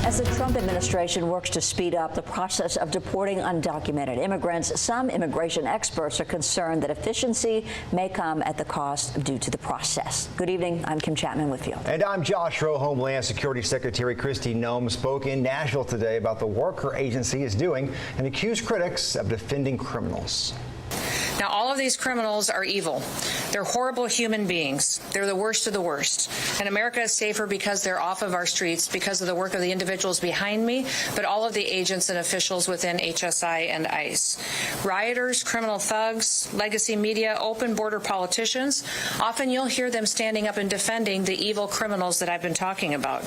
As the Trump administration works to speed up the process of deporting undocumented immigrants, some immigration experts are concerned that efficiency may come at the cost due to the process. Good evening. I'm Kim Chapman-Whitfield. And I'm Josh Rowe. Homeland Security Secretary Kristi Noem spoke in Nashville today about the work her agency is doing and accused critics of defending criminals. Now, all of these criminals are evil. They're horrible human beings. They're the worst of the worst. And America is safer because they're off of our streets, because of the work of the individuals behind me, but all of the agents and officials within HSI and ICE. Rioters, criminal thugs, legacy media, open border politicians, often you'll hear them standing up and defending the evil criminals that I've been talking about.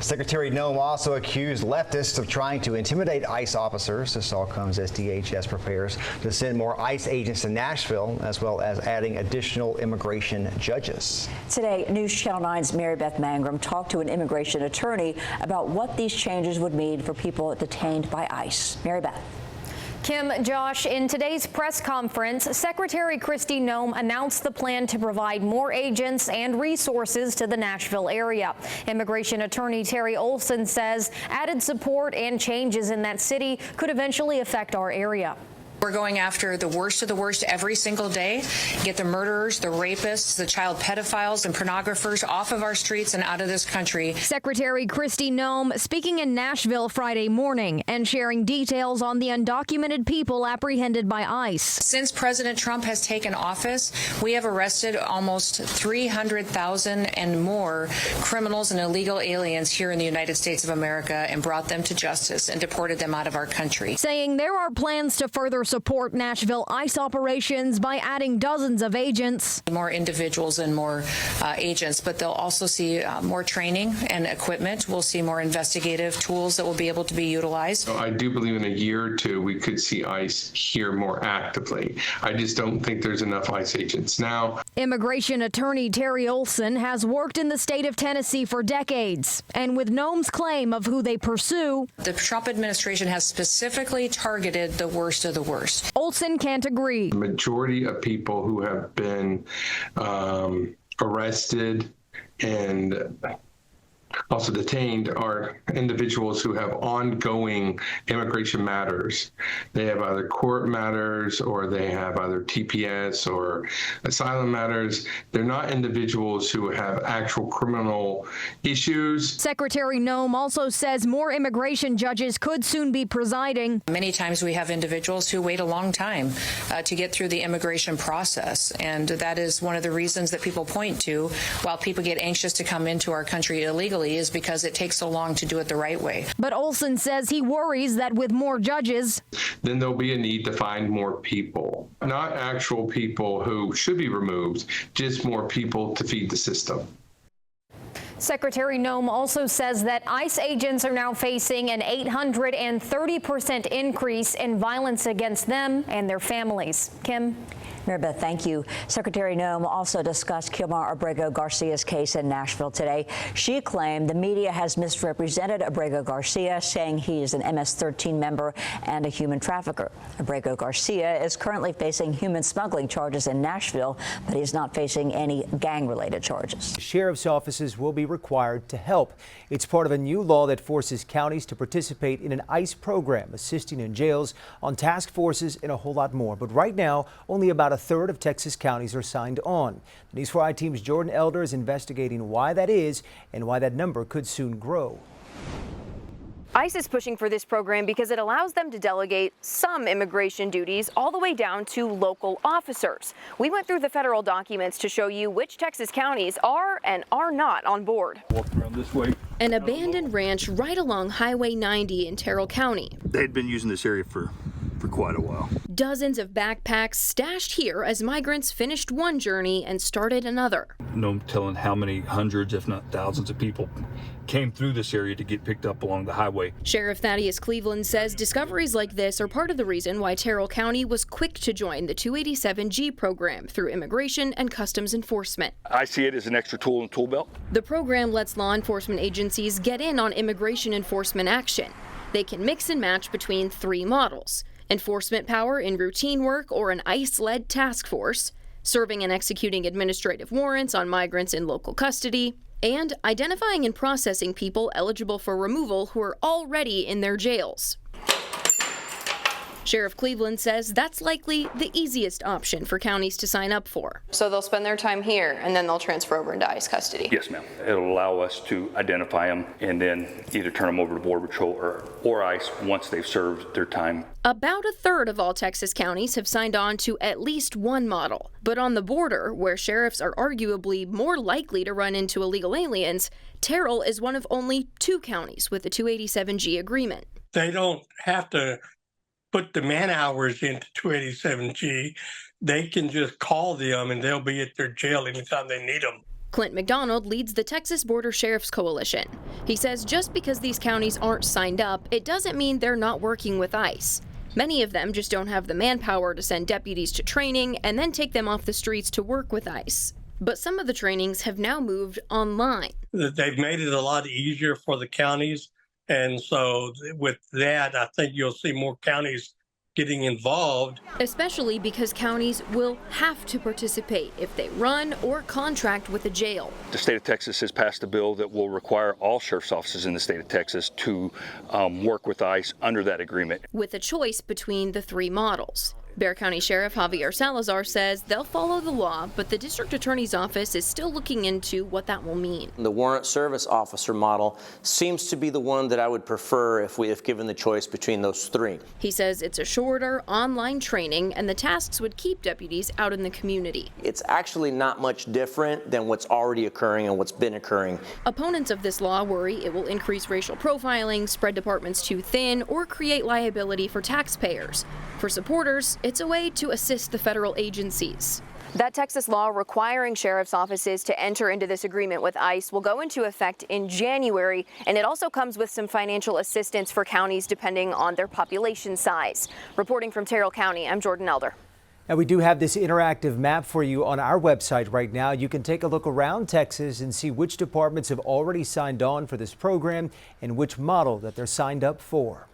Secretary Noem also accused leftists of trying to intimidate ICE officers. This all comes as DHS prepares to send more ICE agents to Nashville, as well as adding additional immigration judges. Today, News Channel 9's Mary Beth Mangrum talked to an immigration attorney about what these changes would mean for people detained by ICE. Mary Beth. Kim, Josh, in today's press conference, Secretary Kristi Noem announced the plan to provide more agents and resources to the Nashville area. Immigration attorney Terry Olson says added support and changes in that city could eventually affect our area. We're going after the worst of the worst every single day, get the murderers, the rapists, the child pedophiles and pornographers off of our streets and out of this country. Secretary Kristi Noem speaking in Nashville Friday morning and sharing details on the undocumented people apprehended by ICE. Since President Trump has taken office, we have arrested almost 300,000 and more criminals and illegal aliens here in the United States of America and brought them to justice and deported them out of our country. Saying there are plans to further support Nashville ICE operations by adding dozens of agents. More individuals and more agents, but they'll also see more training and equipment. We'll see more investigative tools that will be able to be utilized. I do believe in a year or two we could see ICE here more actively. I just don't think there's enough ICE agents now. Immigration attorney Terry Olson has worked in the state of Tennessee for decades, and with Noem's claim of who they pursue, the Trump administration has specifically targeted the worst of the worst. Olson can't agree. The majority of people who have been arrested and also detained are individuals who have ongoing immigration matters. They have either court matters or they have either TPS or asylum matters. They're not individuals who have actual criminal issues. Secretary Noem also says more immigration judges could soon be presiding. Many times we have individuals who wait a long time to get through the immigration process, and that is one of the reasons that people point to while people get anxious to come into our country illegally is because it takes so long to do it the right way. But Olson says he worries that with more judges, then there'll be a need to find more people, not actual people who should be removed, just more people to feed the system. Secretary Noem also says that ICE agents are now facing an 830% increase in violence against them and their families. Kim? Mary Beth, thank you. Secretary Noem also discussed Kilmar Abrego Garcia's case in Nashville today. She claimed the media has misrepresented Abrego Garcia, saying he is an MS-13 member and a human trafficker. Abrego Garcia is currently facing human smuggling charges in Nashville, but he's not facing any gang-related charges. Sheriff's offices will be required to help. It's part of a new law that forces counties to participate in an ICE program, assisting in jails, on task forces, and a whole lot more. But right now, only about a third of Texas counties are signed on. The News 4 I-Team's Jordan Elder is investigating why that is and why that number could soon grow. ICE is pushing for this program because it allows them to delegate some immigration duties all the way down to local officers. We went through the federal documents to show you which Texas counties are and are not on board. Walk around this way. An abandoned ranch right along Highway 90 in Terrell County. They'd been using this area for quite a while. Dozens of backpacks stashed here as migrants finished one journey and started another. No telling how many hundreds, if not thousands of people came through this area to get picked up along the highway. Sheriff Thaddeus Cleveland says discoveries like this are part of the reason why Terrell County was quick to join the 287G program through Immigration and Customs Enforcement. I see it as an extra tool in the tool belt. The program lets law enforcement agencies get in on immigration enforcement action. They can mix and match between three models: enforcement power in routine work or an ICE-led task force, serving and executing administrative warrants on migrants in local custody, and identifying and processing people eligible for removal who are already in their jails. Sheriff Cleveland says that's likely the easiest option for counties to sign up for. So they'll spend their time here and then they'll transfer over into ICE custody? Yes, ma'am. It'll allow us to identify them and then either turn them over to Border Patrol or ICE once they've served their time. About a third of all Texas counties have signed on to at least one model. But on the border, where sheriffs are arguably more likely to run into illegal aliens, Terrell is one of only 2 counties with a 287G agreement. They don't have to put the man hours into 287G. They can just call them and they'll be at their jail anytime they need them. Clint McDonald leads the Texas Border Sheriff's Coalition. He says just because these counties aren't signed up, it doesn't mean they're not working with ICE. Many of them just don't have the manpower to send deputies to training and then take them off the streets to work with ICE. But some of the trainings have now moved online. They've made it a lot easier for the counties. And so with that, I think you'll see more counties getting involved. Especially because counties will have to participate if they run or contract with a jail. The state of Texas has passed a bill that will require all sheriff's offices in the state of Texas to work with ICE under that agreement. With a choice between the 3 models. Bexar County Sheriff Javier Salazar says they'll follow the law, but the district attorney's office is still looking into what that will mean. The warrant service officer model seems to be the one that I would prefer if given the choice between those 3. He says it's a shorter online training and the tasks would keep deputies out in the community. It's actually not much different than what's already occurring and what's been occurring. Opponents of this law worry it will increase racial profiling, spread departments too thin, or create liability for taxpayers. For supporters, it's a way to assist the federal agencies. That Texas law requiring sheriff's offices to enter into this agreement with ICE will go into effect in January, and it also comes with some financial assistance for counties depending on their population size. Reporting from Terrell County, I'm Jordan Elder. Now, we do have this interactive map for you on our website right now. You can take a look around Texas and see which departments have already signed on for this program and which model that they're signed up for.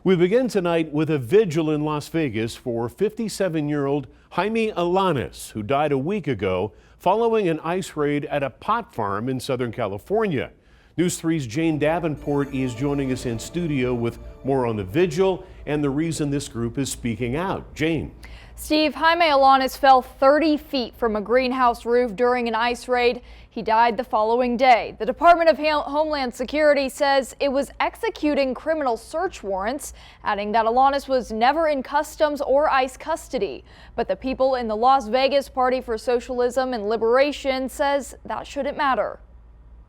We begin tonight with a vigil in Las Vegas for 57-year-old Jaime Alanis, who died a week ago following an ICE raid at a pot farm in Southern California. News 3's Jane Davenport is joining us in studio with more on the vigil and the reason this group is speaking out. Jane. Steve, Jaime Alanis fell 30 feet from a greenhouse roof during an ICE raid. He died the following day. The Department of Homeland Security says it was executing criminal search warrants, adding that Alanis was never in customs or ICE custody. But the people in the Las Vegas Party for Socialism and Liberation says that shouldn't matter.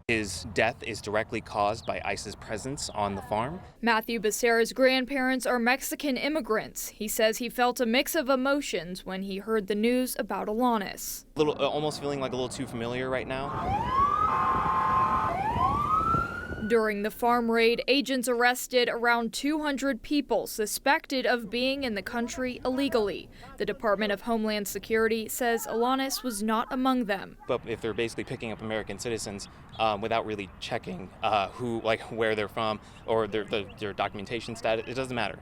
His death is directly caused by ICE's presence on the farm. Matthew Becerra's grandparents are Mexican immigrants. He says he felt a mix of emotions when he heard the news about Alanis. Almost feeling like a little too familiar right now. During the farm raid, agents arrested around 200 people suspected of being in the country illegally. The Department of Homeland Security says Alanis was not among them. But if they're basically picking up American citizens without really checking where they're from or their documentation status, it doesn't matter.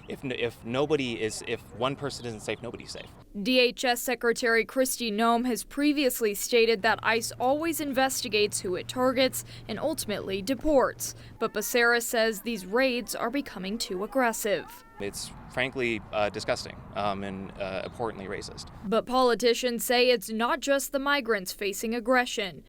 If one person isn't safe, nobody's safe. DHS Secretary Kristi Noem has previously stated that ICE always investigates who it targets and ultimately deports. But Becerra says these raids are becoming too aggressive. It's frankly disgusting and abhorrently racist. But politicians say it's not just the migrants facing aggression.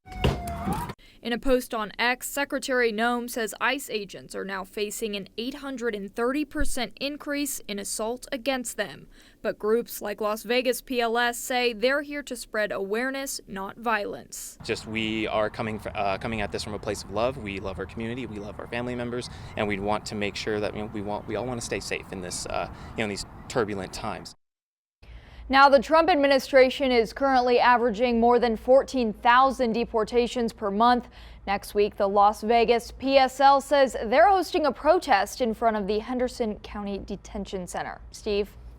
In a post on X, Secretary Noem says ICE agents are now facing an 830% increase in assault against them. But groups like Las Vegas PLS say they're here to spread awareness, not violence. We are coming at this from a place of love. We love our community, we love our family members, and we want to make sure that we all want to stay safe in this these turbulent times. Now, the Trump administration is currently averaging more than 14,000 deportations per month. Next week, the Las Vegas PSL says they're hosting a protest in front of the Henderson County Detention Center. Steve?